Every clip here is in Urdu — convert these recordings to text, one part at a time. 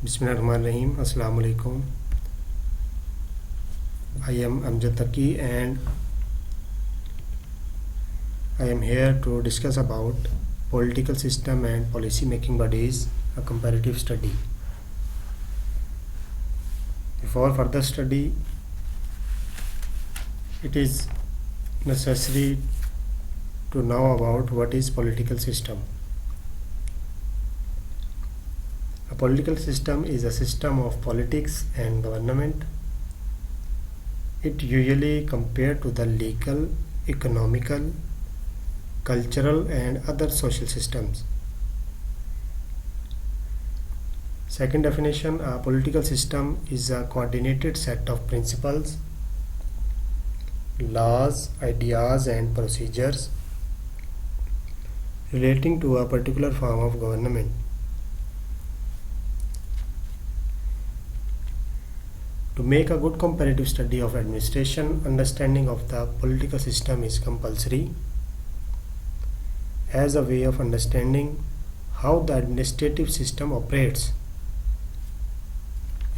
Bismillahirrahmanirrahim. Assalamu alaikum. I am Amjad Taqi and I am here to discuss about political system and policy making bodies, a comparative study. Before further study, it is necessary to know about what is political system. A political system is a system of politics and government. It usually compared to the legal, economical, cultural and other social systems. Second definition, a political system is a coordinated set of principles, laws, ideas and procedures relating to a particular form of government. To make a good comparative study of administration, understanding of the political system is compulsory as a way of understanding how the administrative system operates.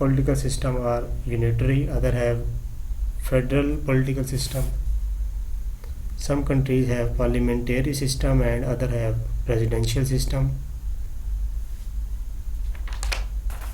political system are unitary, other have federal political system. Some countries have parliamentary system and other have presidential system.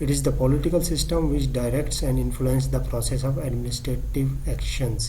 It is the political system which directs and influences the process of administrative actions.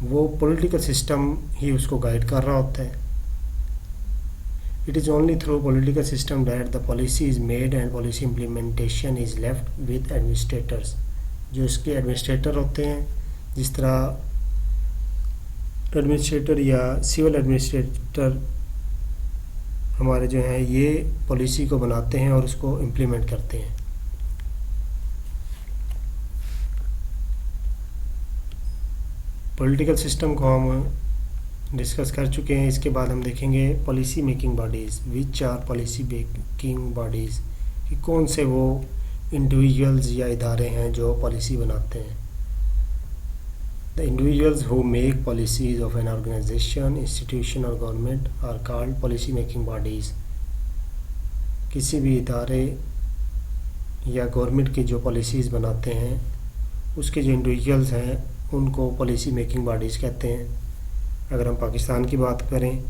وہ پولیٹیکل سسٹم ہی اس کو گائیڈ کر رہا ہوتا ہے. It is only through political system that the policy is made and policy implementation is left with administrators. جو اس کے ایڈمنسٹریٹر ہوتے ہیں، جس طرح ایڈمنسٹریٹر یا سول ایڈمنسٹریٹر ہمارے جو ہیں یہ پالیسی کو بناتے ہیں اور اس کو امپلیمنٹ کرتے ہیں. پولیٹیکل سسٹم کو ہم ڈسکس کر چکے ہیں. اس کے بعد ہم دیکھیں گے policy making bodies. Which are policy making bodies, کہ کون سے وہ انڈیویژلز یا ادارے ہیں جو پالیسی بناتے ہیں. The individuals who make policies of an organization, institution or government are called policy making bodies. کسی بھی ادارے یا گورنمنٹ کی جو پالیسیز بناتے ہیں اس کے جو انڈیویژلز ہیں ان کو پالیسی میکنگ باڈیز کہتے ہیں. اگر ہم پاکستان کی بات کریں،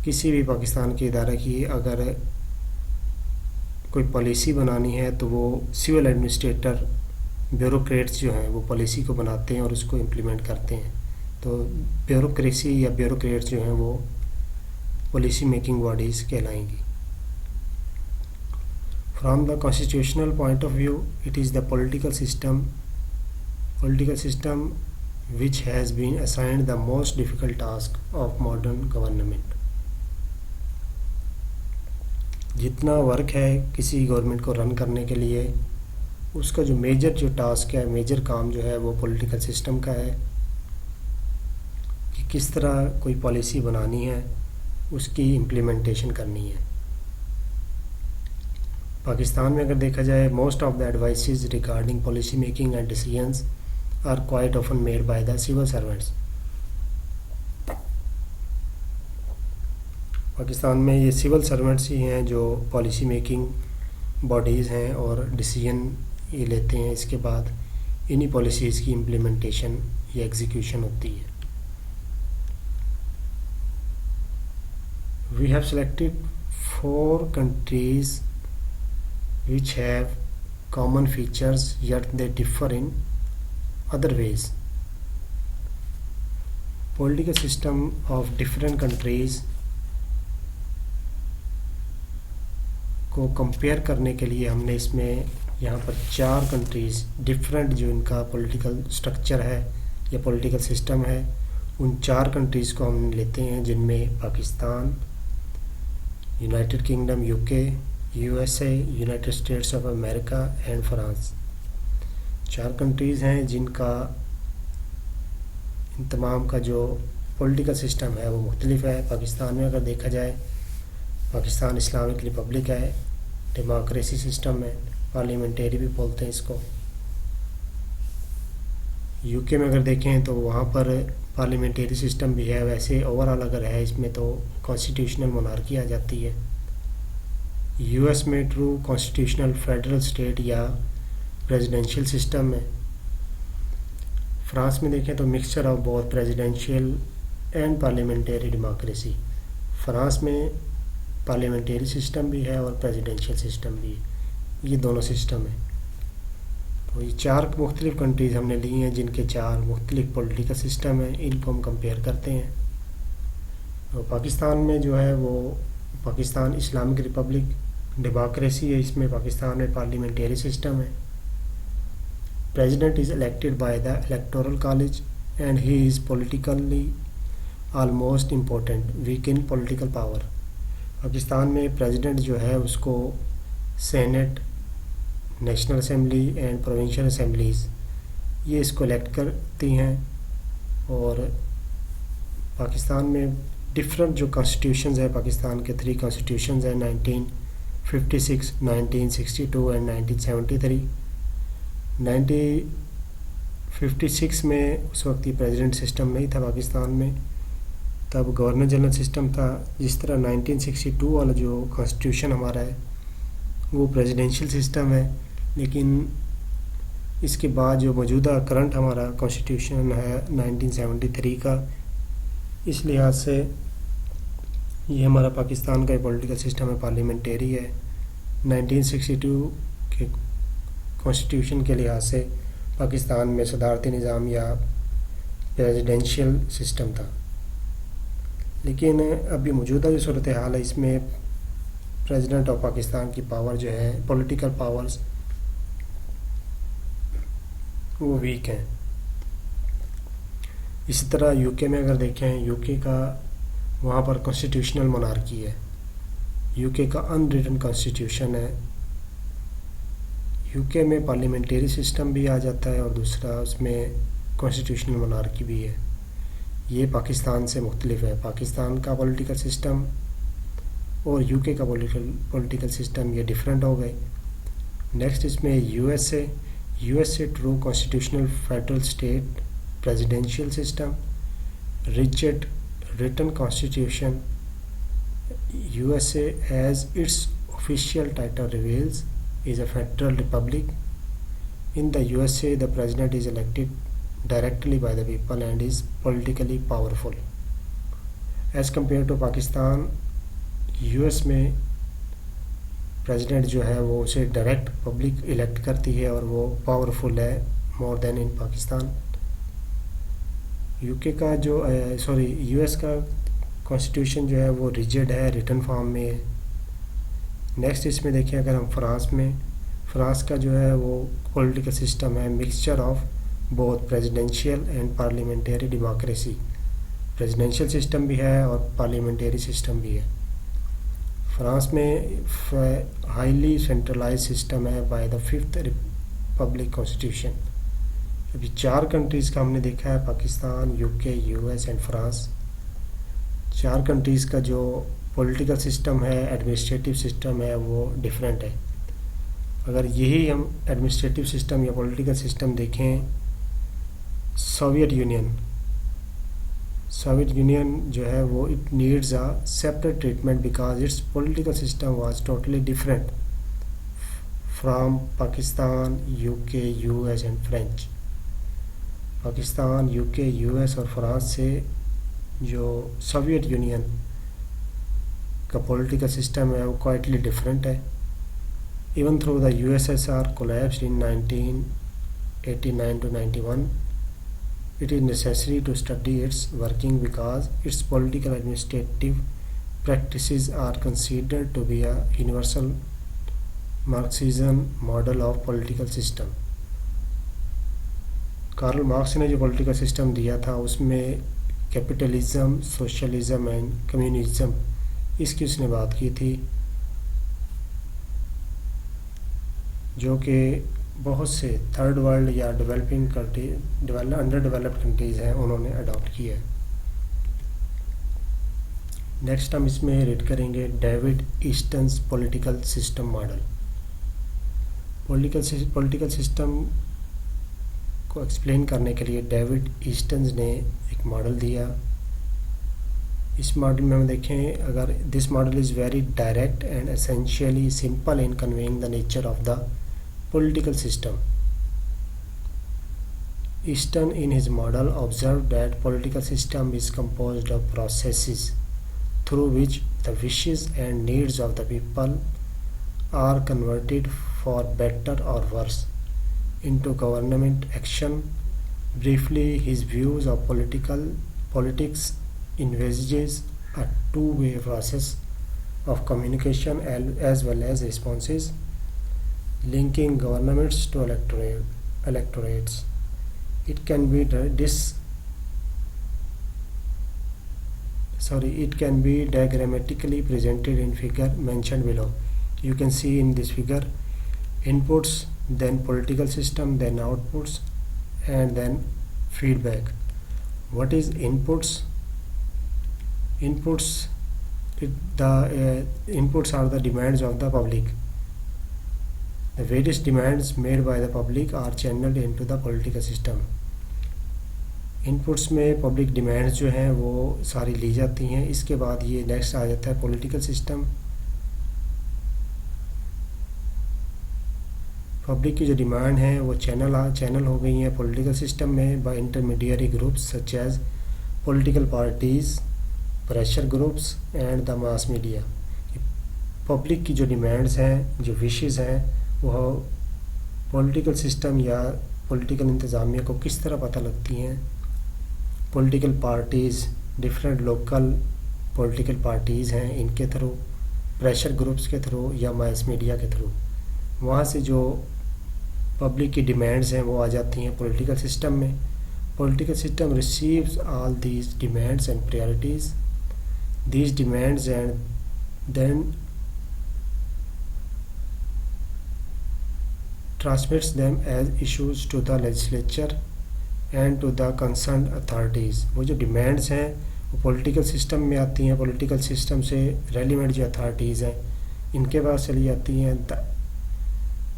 کسی بھی پاکستان کے ادارے کی اگر کوئی پالیسی بنانی ہے تو وہ سول ایڈمنسٹریٹر، بیوروکریٹس جو ہیں وہ پالیسی کو بناتے ہیں اور اس کو امپلیمنٹ کرتے ہیں. تو بیوروکریسی یا بیوروکریٹس جو ہیں وہ پالیسی میکنگ باڈیز کہلائیں گی. From the constitutional point of view it is the political system which has been assigned the most difficult task of modern government. جتنا ورک ہے کسی گورنمنٹ کو رن کرنے کے لیے، اس کا جو میجر ٹاسک ہے، میجر کام جو ہے وہ پولیٹیکل سسٹم کا ہے کہ کس طرح کوئی پالیسی بنانی ہے، اس کی امپلیمنٹیشن کرنی ہے. پاکستان میں اگر دیکھا جائے most of the advices regarding policy making and decisions are quite often made by the civil servants. Pakistan میں یہ سول سرونٹس ہی ہیں جو پالیسی میکنگ باڈیز ہیں اور ڈیسیژن یہ لیتے ہیں. اس کے بعد انہی پالیسیز کی امپلیمنٹیشن یا ایگزیکیوشن ہوتی ہے. We have selected 4 countries which have common features yet they differ in other ways. Political system of different countries کو کمپیئر کرنے کے لیے ہم نے اس میں یہاں پر 4 کنٹریز ڈفرینٹ جو ان کا پولیٹیکل سٹرکچر ہے یا پولیٹیکل سسٹم ہے، ان 4 کنٹریز کو ہم لیتے ہیں، جن میں Pakistan, United kingdom UK، USA، United States of America and France. 4 countries ہیں جن کا ان تمام کا جو پولیٹیکل سسٹم ہے وہ مختلف ہے. پاکستان میں اگر دیکھا جائے، پاکستان اسلامک ریپبلک ہے، ڈیموکریسی سسٹم ہے، پارلیمنٹری بھی بولتے ہیں اس کو. UK میں اگر دیکھیں تو وہاں پر پارلیمنٹری سسٹم بھی ہے. ویسے اوورآل اگر ہے اس میں تو کانسٹیٹیوشنل مونارکی آ جاتی ہے. US میں ٹرو کانسٹیٹیوشنل فیڈرل اسٹیٹ یا پریزیڈینشیل سسٹم ہے. فرانس میں دیکھیں تو مکسچر آف بہت presidential and parliamentary democracy. France میں پارلیمنٹری سسٹم بھی ہے اور پریزیڈینشیل سسٹم بھی ہے، یہ دونوں سسٹم ہیں. تو یہ 4 مختلف کنٹریز ہم نے لی ہیں جن کے 4 مختلف پولیٹیکل سسٹم ہیں، ان کو ہم کمپیئر کرتے ہیں. اور پاکستان میں جو ہے وہ پاکستان اسلامک ریپبلک ڈیموکریسی ہے. اس میں پاکستان میں پارلیمنٹری سسٹم ہے. President is elected by the electoral college and he is politically almost important, weak in political power. Pakistan میں پریزیڈنٹ جو ہے اس کو senate, national assembly and provincial assemblies یہ اس کو الیکٹ کرتی ہیں. اور پاکستان میں ڈفرینٹ جو کانسٹیٹیوشنز ہیں، پاکستان کے 3 کانسٹیٹیوشنز ہیں، 1956، 1962 اینڈ 1973. 1956 میں اس وقت یہ پریزیڈنٹ سسٹم نہیں تھا پاکستان میں، تب گورنر جنرل سسٹم تھا. جس طرح 1962 والا جو کانسٹیٹیوشن ہمارا ہے وہ پریزیڈینشیل سسٹم ہے. لیکن اس کے بعد جو موجودہ کرنٹ ہمارا کانسٹیٹیوشن ہے 1973 کا، اس لحاظ سے یہ ہمارا پاکستان کا پولیٹیکل سسٹم ہے، پارلیمنٹری ہے. 1962 کے کانسٹیٹیوشن کے لحاظ سے پاکستان میں صدارتی نظام یا پریزیڈینشیل سسٹم تھا. لیکن ابھی موجودہ جو صورتحال ہے اس میں پریزیڈنٹ آف پاکستان کی پاور جو ہے پولیٹیکل پاورز وہ ویک ہیں. اسی طرح یو کے میں اگر دیکھیں یو کے کا وہاں پر کانسٹیٹیوشنل مونارکی ہے. یو کے کا ان ریٹن کانسٹیٹیوشن ہے. یو کے میں پارلیمنٹری سسٹم بھی آ جاتا ہے اور دوسرا اس میں کانسٹیٹیوشنل مونارکی بھی ہے. یہ پاکستان سے مختلف ہے. پاکستان کا پولیٹیکل سسٹم اور یو کے کا پولیٹیکل سسٹم یہ ڈیفرنٹ ہو گئے. نیکسٹ اس میں U S a true constitutional federal state presidential system, rigid written constitution. USA, as its official title reveals, is a federal republic. In the USA, the president is elected directly by the people and is politically powerful. As compared to Pakistan, US میں president جو ہے وہ اسے ڈائریکٹ پبلک الیکٹ کرتی ہے اور وہ پاورفل ہے مور دین ان پاکستان. یو کے کا جو یو ایس کا کانسٹیٹیوشن جو ہے وہ ریجڈ ہے, ریٹن فارم میں ہے. نیکسٹ اس میں دیکھیں اگر ہم فرانس کا جو ہے وہ پولیٹیکل سسٹم ہے مکسچر آف بہت presidential and parliamentary democracy. Presidential system بھی ہے اور پارلیمنٹری سسٹم بھی ہے. فرانس میں ہائیلی سینٹرلائز سسٹم ہے by the 5th republic constitution. ابھی 4 کنٹریز کا ہم نے دیکھا ہے, Pakistan, U K, U S and France. 4 countries کا جو پولیٹیکل سسٹم ہے ایڈمنسٹریٹو سسٹم ہے وہ ڈیفرنٹ ہے. اگر یہی ہم ایڈمنسٹریٹو سسٹم یا پولیٹیکل سسٹم دیکھیں سوویت یونین جو ہے وہ it needs a separate treatment because its political system was totally different from Pakistan, U K, U S and French. Pakistan, U K, U S اور فرانس سے جو سوویت یونین کا پولیٹیکل سسٹم ہے وہ کوائٹلی ڈفرینٹ ہے. Even through the U S S R collapsed in 1989 to 91, it is necessary to study its working because its political administrative practices are considered to be a universal Marxism model of political system. Karl Marx نے جو پولیٹیکل سسٹم دیا تھا اس میں کیپٹلزم, سوشلزم اینڈ کمیونزم اس کی اس نے بات کی تھی, جو کہ بہت سے تھرڈ ورلڈ یا developing country under developed countries ہیں انہوں نے اڈاپٹ کیا ہے. نیکسٹ ہم اس میں ریڈ کریں گے David Easton's political system model. Political system کو ایکسپلین کرنے کے لیے ڈیوڈ ایسٹنز نے ایک ماڈل دیا. اس ماڈل میں ہم دیکھیں اگر this model is very direct and essentially simple in conveying the nature of the political system. Easton in his model observed that political system is composed of processes through which the wishes and needs of the people are converted for better or worse into government action. Briefly, his views of politics envisages a two-way process of communication as well as responses, linking governments to electorates. It can be diagrammatically presented in figure mentioned below. You can see in this figure inputs, then political system, then outputs, and then feedback. What is inputs? Inputs are the demands of the public. The various demands made by the public are channeled into the political system. Inputs میں پبلک ڈیمانڈز جو ہیں وہ ساری لی جاتی ہیں. اس کے بعد یہ نیکسٹ آ جاتا ہے پولیٹیکل سسٹم. پبلک کی جو ڈیمانڈ ہیں وہ چینل ہو گئی ہیں پولیٹیکل سسٹم میں by intermediary groups such as political parties, pressure groups and the mass media. Public کی جو ڈیمانڈز ہیں, جو وشز ہیں, وہ پولیٹیکل سسٹم یا پولیٹیکل انتظامیہ کو کس طرح پتہ لگتی ہیں political parties, different local political parties ہیں، ان کے تھرو، پریشر گروپس کے تھرو یا ماس میڈیا کے تھرو وہاں سے جو پبلک کی ڈیمانڈز ہیں وہ آ جاتی ہیں پولیٹیکل سسٹم میں. Political system receives all these demands and priorities these demands and then transmits them as issues to the legislature and to the concerned authorities. وہ جو ڈیمانڈز ہیں وہ پولیٹیکل سسٹم میں آتی ہیں، پولیٹیکل سسٹم سے ریلیونٹ جو اتھارٹیز ہیں ان کے پاس چلی جاتی ہیں.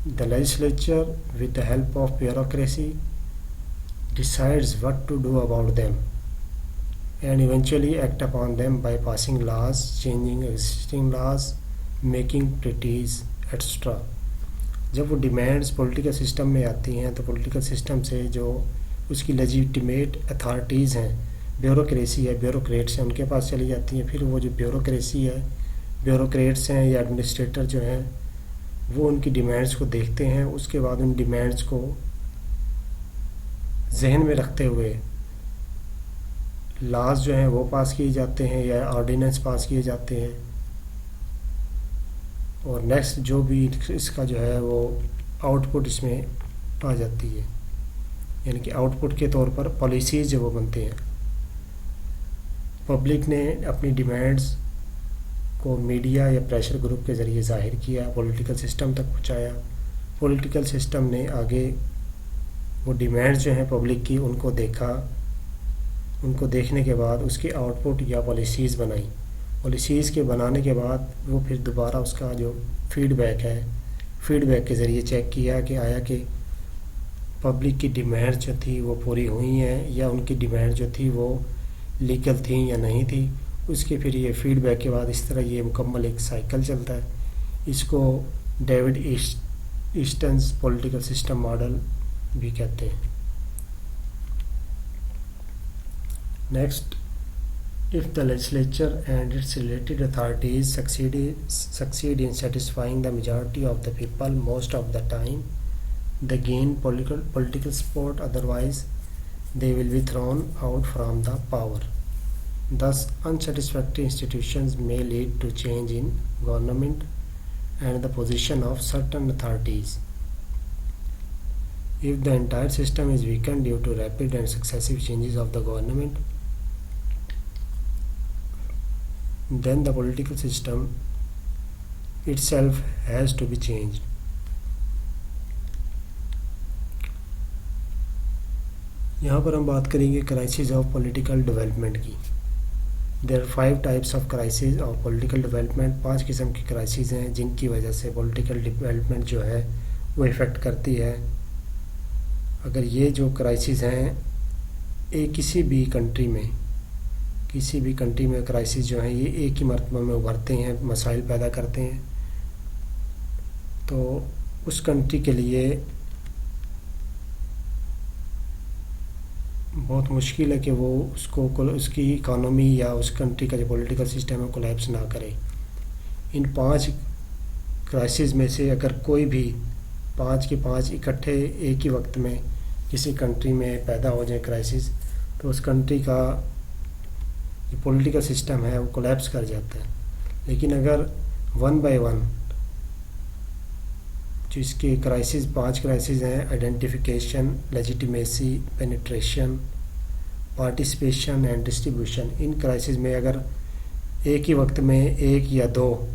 the legislature with the help of bureaucracy decides what to do about them and eventually act upon them by passing laws, changing existing laws, making treaties, etc. جب وہ ڈیمانڈز پولیٹیکل سسٹم میں آتی ہیں تو پولیٹیکل سسٹم سے جو اس کی لیجیٹیمیٹ اتھارٹیز ہیں، بیوروکریسی ہے، بیوروکریٹس ہیں، ان کے پاس چلی جاتی ہیں. پھر وہ جو بیوروکریسی ہے، بیوروکریٹس ہیں یا ایڈمنسٹریٹر جو ہیں وہ ان کی ڈیمانڈز کو دیکھتے ہیں. اس کے بعد ان ڈیمانڈز کو ذہن میں رکھتے ہوئے لاز جو ہیں وہ پاس کیے جاتے ہیں یا آرڈیننس پاس کیے جاتے ہیں. اور نیکسٹ جو بھی اس کا جو ہے وہ آؤٹ پٹ اس میں آ جاتی ہے، یعنی کہ آؤٹ پٹ کے طور پر پالیسیز جو وہ بنتے ہیں. پبلک نے اپنی ڈیمانڈز کو میڈیا یا پریشر گروپ کے ذریعے ظاہر کیا، پولیٹیکل سسٹم تک پہنچایا. پولیٹیکل سسٹم نے آگے وہ ڈیمانڈز جو ہیں پبلک کی ان کو دیکھا، ان کو دیکھنے کے بعد اس کی آؤٹ پٹ یا پالیسیز بنائی. پالیسیز کے بنانے کے بعد وہ پھر دوبارہ اس کا جو فیڈ بیک ہے، فیڈ بیک کے ذریعے چیک کیا کہ آیا کہ پبلک کی ڈیمانڈ جو تھی وہ پوری ہوئی ہیں یا ان کی ڈیمانڈ جو تھی وہ لیگل تھیں یا نہیں تھی. اس کے پھر یہ فیڈ بیک کے بعد اس طرح یہ مکمل ایک سائیکل چلتا ہے. اس کو David Easton's political system model بھی کہتے ہیں. Next, if the legislature and its related authorities succeed in satisfying the majority of the people most of the time, they gain political support, otherwise they will be thrown out from the power. Thus, unsatisfactory institutions may lead to change in government and the position of certain authorities. If the entire system is weakened due to rapid and successive changes of the government, then the political system itself has to be changed. یہاں پر ہم بات کریں گے کرائسز آف پولیٹیکل ڈیولپمنٹ کی. There are 5 types of crises of political development. 5 قسم کی کرائسز ہیں جن کی وجہ سے پولیٹیکل ڈیولپمنٹ جو ہے وہ افیکٹ کرتی ہے. اگر یہ جو کرائسز ہیں کسی بھی کنٹری میں کرائسس جو ہیں یہ ایک ہی مرتبہ میں ابھرتے ہیں، مسائل پیدا کرتے ہیں، تو اس کنٹری کے لیے بہت مشکل ہے کہ وہ اس کی اکانومی یا اس کنٹری کا جو پولیٹیکل سسٹم ہے کولیپس نہ کرے. ان 5 کرائسس میں سے اگر کوئی بھی 5 کے 5 اکٹھے ایک ہی وقت میں کسی کنٹری میں پیدا ہو جائے کرائسس، تو اس کنٹری کا پولیٹیکل سسٹم ہے وہ کولیپس کر جاتا ہے. لیکن اگر 1 بائی 1 جو اس کے کرائسس 5 کرائسس ہیں، identification, legitimacy, penetration, participation and distribution, in crisis میں اگر ایک ہی وقت میں 1 یا 2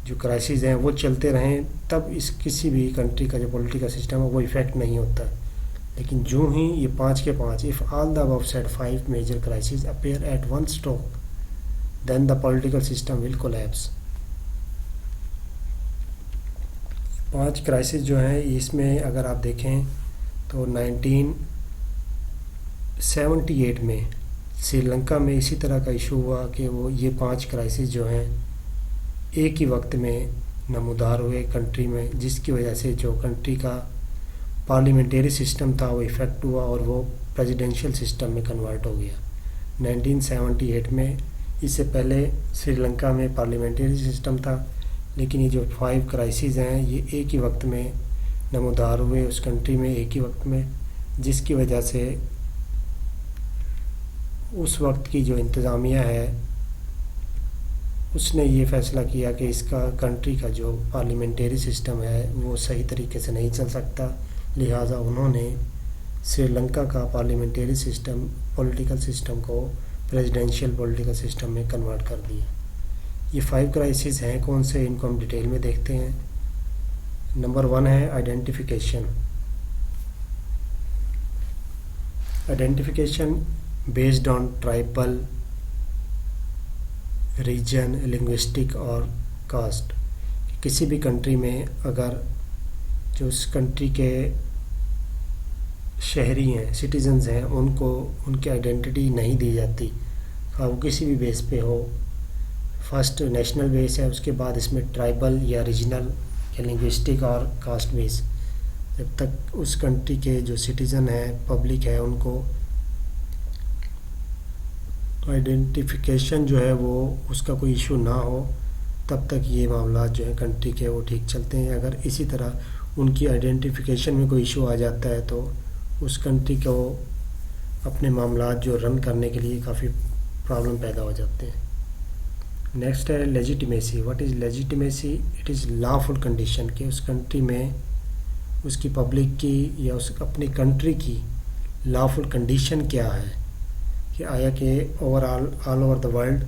جو کرائسس ہیں وہ چلتے رہیں تب اس کسی بھی کنٹری کا جو پولیٹیکل سسٹم ہے وہ ایفیکٹ نہیں ہوتا. لیکن جو ہی یہ 5 کے 5 if all the above said 5 major crises appear at one stroke, then the political system will collapse. 5 crisis جو ہیں اس میں اگر آپ دیکھیں تو 1978 میں سری لنکا میں اسی طرح کا ایشو ہوا کہ وہ یہ 5 کرائسس جو ہیں ایک ہی وقت میں نمودار ہوئے کنٹری میں، جس کی وجہ سے جو کنٹری کا پارلیمنٹری سسٹم تھا وہ ایفیکٹ ہوا اور وہ پریزیڈینشیل سسٹم میں کنورٹ ہو گیا 1978 میں. اس سے پہلے سری لنکا میں پارلیمنٹری سسٹم تھا، لیکن یہ جو 5 کرائسس ہیں یہ ایک ہی وقت میں نمودار ہوئے اس کنٹری میں ایک ہی وقت میں، جس کی وجہ سے اس وقت کی جو انتظامیہ ہے اس نے یہ فیصلہ کیا کہ اس کا کنٹری کا جو پارلیمنٹری سسٹم ہے وہ صحیح طریقے سے نہیں چل سکتا، لہٰذا انہوں نے سری لنکا کا پارلیمنٹری سسٹم پولیٹیکل سسٹم کو پریزیڈینشیل پولیٹیکل سسٹم میں کنورٹ کر دیا۔ یہ 5 کرائسس ہیں، کون سے ان کو ہم ڈیٹیل میں دیکھتے ہیں۔ نمبر 1 ہے identification based on tribal region, linguistic اور کاسٹ۔ کسی بھی کنٹری میں اگر جو اس کنٹری کے شہری ہیں، سٹیزنز ہیں، ان کو ان کی آئیڈینٹی نہیں دی جاتی، وہ کسی بھی بیس پہ ہو، فرسٹ نیشنل بیس ہے، اس کے بعد اس میں ٹرائبل یا ریجنل یا لنگوسٹک اور کاسٹ بیس، جب تک اس کنٹری کے جو سٹیزن ہیں، پبلک ہے، ان کو آئیڈینٹیفیکیشن جو ہے وہ اس کا کوئی ایشو نہ ہو، تب تک یہ معاملات جو ہیں کنٹری کے وہ ٹھیک چلتے ہیں۔ اگر اسی طرح ان کی آئیڈینٹیفیکیشن میں کوئی ایشو آ جاتا ہے تو اس کنٹری کو اپنے معاملات جو رن کرنے کے لیے کافی پرابلم پیدا ہو جاتے ہیں۔ نیکسٹ ہے legitimacy. What is legitimacy? It is lawful condition کہ اس کنٹری میں اس کی پبلک کی یا اس اپنی کنٹری کی لافل کنڈیشن کیا ہے، کہ آیا کہ آل اوور دا ورلڈ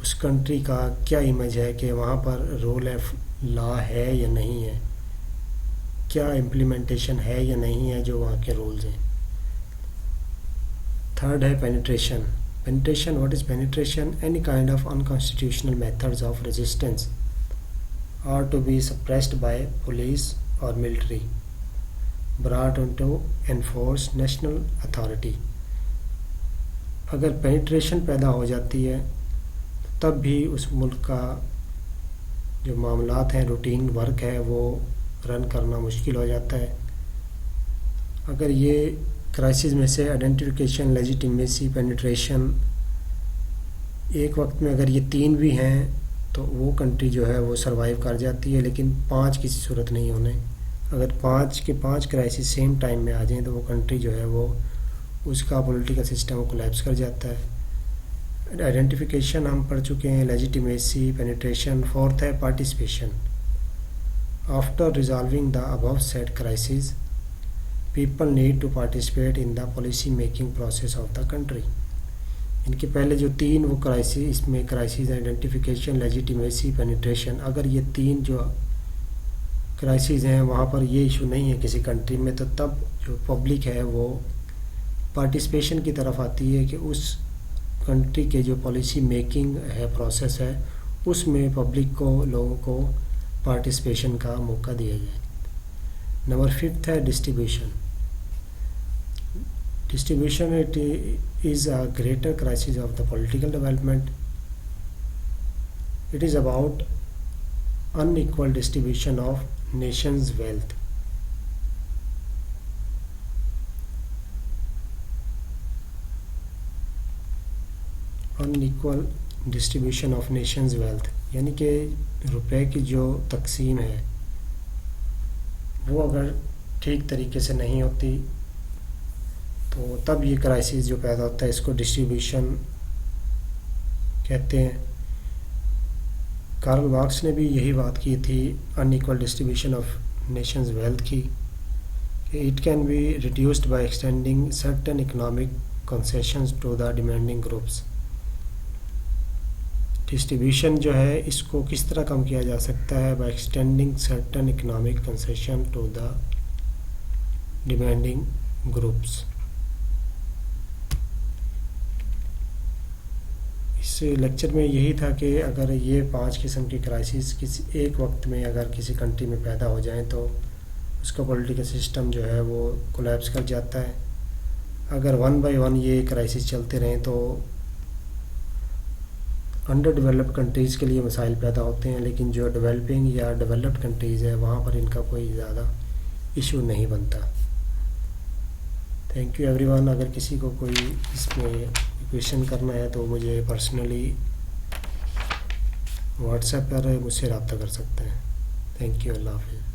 اس کنٹری کا کیا امیج ہے، کہ وہاں پر رول آف لا ہے یا نہیں ہے، کیا امپلیمنٹیشن ہے یا نہیں ہے جو وہاں کے رولز ہیں۔ تھرڈ ہے penetration. Penetration, what is penetration? Any kind of unconstitutional methods of resistance are to be suppressed by police or military, brought into enforced national authority. اگر penetration پیدا ہو جاتی ہے تب بھی اس ملک کا جو معاملات ہیں، روٹین ورک ہے، وہ رن کرنا مشکل ہو جاتا ہے۔ اگر یہ کرائسس میں سے آئیڈینٹیفیکیشن، لیجیٹیمیسی، پینیٹریشن، ایک وقت میں اگر یہ 3 بھی ہیں تو وہ کنٹری جو ہے وہ سروائیو کر جاتی ہے، لیکن 5 کسی صورت نہیں ہونے۔ اگر 5 کے 5 کرائسس سیم ٹائم میں آ جائیں تو وہ کنٹری جو ہے وہ اس کا پولیٹیکل سسٹم کولیپس کر جاتا ہے۔ آئیڈینٹیفیکیشن ہم پڑھ چکے ہیں، لیجیٹیمیسی، پینیٹریشن۔ فورتھ ہے participation. After resolving the above said crisis people need to participate in the policy making process of the country. ان کے پہلے جو 3 وہ کرائسس، اس میں کرائسس آئیڈینٹیفیکیشن، لیجیٹیمیسی، پینیٹریشن، اگر یہ 3 جو کرائسس ہیں وہاں پر یہ ایشو نہیں ہے کسی کنٹری میں، تو تب جو پبلک ہے وہ پارٹیسپیشن کی طرف آتی ہے کہ اس کنٹری کے جو پالیسی میکنگ ہے، پروسیس ہے، اس میں پبلک کو، لوگوں کو پارٹیسپیشن کا موقع دیا جائے۔ نمبر 5 ہے distribution. Distribution, it is a greater crisis of the political development. It is about unequal distribution of nations' wealth. Unequal distribution of nations' wealth یعنی کہ روپے کی جو تقسیم ہے وہ اگر ٹھیک طریقے سے نہیں ہوتی تو تب یہ کرائسس جو پیدا ہوتا ہے اس کو ڈسٹریبیوشن کہتے ہیں۔ کارل مارکس نے بھی یہی بات کی تھی unequal distribution of nation's wealth کی، کہ it can be reduced by extending certain economic concessions to the demanding groups. Distribution جو ہے اس کو کس طرح کم کیا جا سکتا ہے؟ By extending certain economic concession to the demanding groups. اس لیکچر میں یہی تھا کہ اگر یہ 5 قسم کی کرائسس کسی ایک وقت میں اگر کسی کنٹری میں پیدا ہو جائیں تو اس کا پولیٹیکل سسٹم جو ہے وہ کولیپس کر جاتا ہے۔ اگر 1 بائی 1 یہ کرائسس چلتے رہیں تو انڈر ڈیولپڈ کنٹریز کے لیے مسائل پیدا ہوتے ہیں، لیکن جو ڈیولپنگ یا ڈیولپڈ کنٹریز ہے وہاں پر ان کا کوئی زیادہ ایشو نہیں بنتا۔ Thank you every one. اگر کسی کو کوئی اس میں کویشچن کرنا ہے تو مجھے پرسنلی واٹس ایپ پر مجھ سے رابطہ کر سکتے ہیں۔ تھینک یو، اللہ حافظ۔